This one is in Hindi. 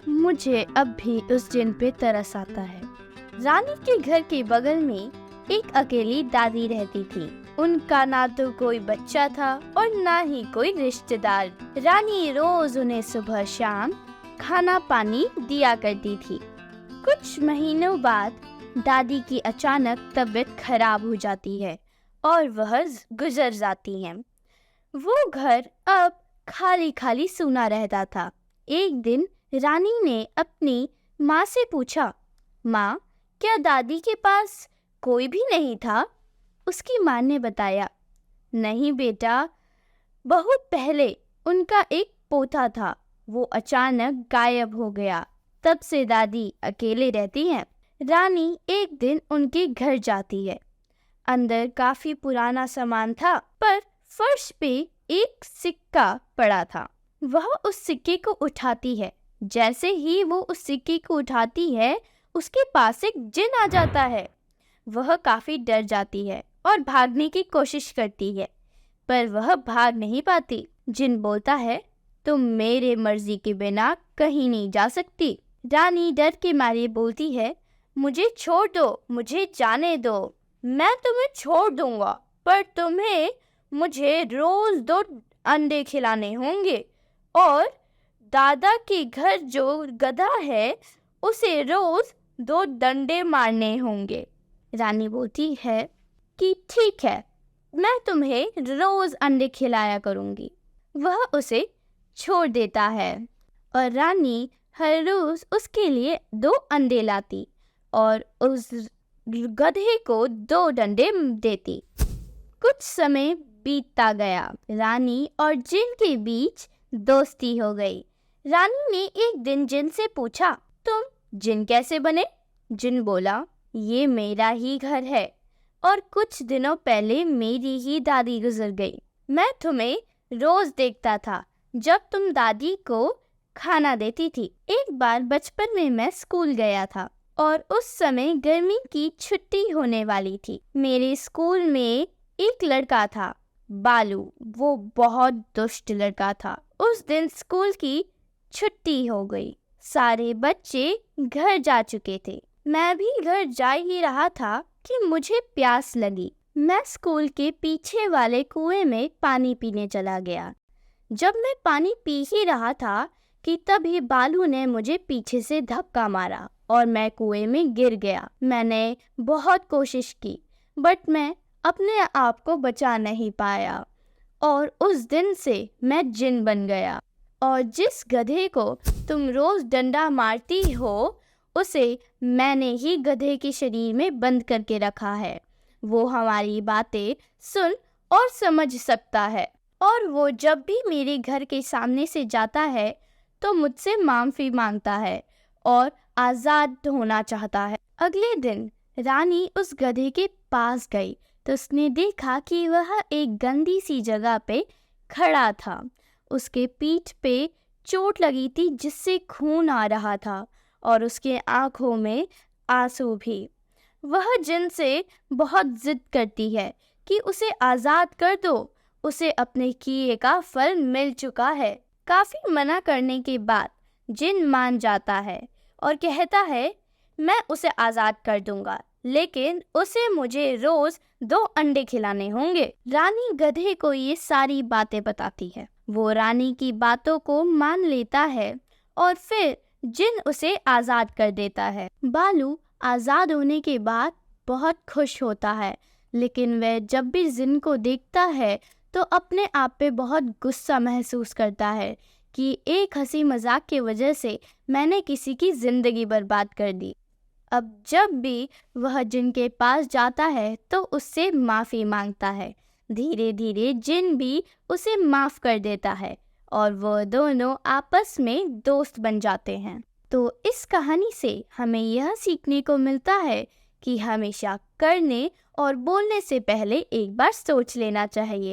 मुझे अब भी उस जिन पे तरस आता है। रानी के घर के बगल में एक अकेली दादी रहती थी। उनका ना तो कोई बच्चा था और ना ही कोई रिश्तेदार। रानी रोज उन्हें सुबह शाम खाना पानी दिया करती थी। कुछ महीनों बाद दादी की अचानक तबीयत खराब हो जाती है और वह गुजर जाती हैं। वो घर अब खाली खाली सूना रहता था। एक दिन रानी ने अपनी माँ से पूछा, माँ, क्या दादी के पास कोई भी नहीं था? उसकी माँ ने बताया, नहीं बेटा, बहुत पहले उनका एक पोता था, वो अचानक गायब हो गया। तब से दादी अकेले रहती हैं। रानी एक दिन उनके घर जाती है। अंदर काफी पुराना सामान था, पर फर्श पे एक सिक्का पड़ा था। वह उस सिक्के को उठाती है। जैसे ही वो उस सिक्के को उठाती है, उसके पास एक जिन आ जाता है। वह काफी डर जाती है और भागने की कोशिश करती है, पर वह भाग नहीं पाती। जिन बोलता है, तुम मेरे मर्जी के बिना कहीं नहीं जा सकती। रानी डर के मारे बोलती है, मुझे छोड़ दो, मुझे जाने दो। मैं तुम्हें छोड़ दूंगा, पर तुम्हें मुझे रोज 2 अंडे खिलाने होंगे और दादा के घर जो गधा है उसे रोज 2 डंडे मारने होंगे। रानी बोलती है कि ठीक है, मैं तुम्हें रोज अंडे खिलाया करूंगी। वह उसे छोड़ देता है और रानी हर रोज उसके लिए 2 अंडे लाती और उस गधे को 2 डंडे देती। कुछ समय बीतता गया। रानी और जिन के बीच दोस्ती हो गई। रानी ने एक दिन जिन से पूछा, तुम जिन कैसे बने? जिन बोला, ये मेरा ही घर है और कुछ दिनों पहले मेरी ही दादी गुजर गई। मैं तुम्हें रोज देखता था जब तुम दादी को खाना देती थी। एक बार बचपन में मैं स्कूल गया था और उस समय गर्मी की छुट्टी होने वाली थी। मेरे स्कूल में एक लड़का था, बालू। वो बहुत दुष्ट लड़का था। उस दिन स्कूल की छुट्टी हो गई। सारे बच्चे घर जा चुके थे। मैं भी घर जा ही रहा था कि मुझे प्यास लगी। मैं स्कूल के पीछे वाले कुएं में पानी पीने चला गया। जब मैं पानी पी ही रहा था कि तभी बालू ने मुझे पीछे से धक्का मारा और मैं कुएं में गिर गया। मैंने बहुत कोशिश की, बट मैं अपने आप को बचा नहीं पाया और उस दिन से मैं जिन बन गया। और जिस गधे को तुम रोज डंडा मारती हो, उसे मैंने ही गधे के शरीर में बंद करके रखा है। वो हमारी बातें सुन और समझ सकता है और वो जब भी मेरे घर के सामने से जाता है तो मुझसे माफी मांगता है और आज़ाद होना चाहता है। अगले दिन रानी उस गधे के पास गई तो उसने देखा कि वह एक गंदी सी जगह पे खड़ा था। उसके पीठ पे चोट लगी थी जिससे खून आ रहा था और उसके आंखों में आंसू भी। वह जिन से बहुत जिद करती है कि उसे आज़ाद कर दो, उसे अपने किए का फल मिल चुका है। काफ़ी मना करने के बाद जिन मान जाता है और कहता है, मैं उसे आज़ाद कर दूंगा, लेकिन उसे मुझे रोज 2 अंडे खिलाने होंगे। रानी गधे को ये सारी बातें बताती है। वो रानी की बातों को मान लेता है और फिर जिन उसे आज़ाद कर देता है। बालू आज़ाद होने के बाद बहुत खुश होता है, लेकिन वह जब भी जिन को देखता है तो अपने आप पे बहुत गुस्सा महसूस करता है कि एक हंसी मजाक की वजह से मैंने किसी की जिंदगी बर्बाद कर दी। अब जब भी वह जिन के पास जाता है तो उससे माफ़ी मांगता है। धीरे धीरे जिन भी उसे माफ़ कर देता है और वह दोनों आपस में दोस्त बन जाते हैं। तो इस कहानी से हमें यह सीखने को मिलता है कि हमेशा करने और बोलने से पहले एक बार सोच लेना चाहिए।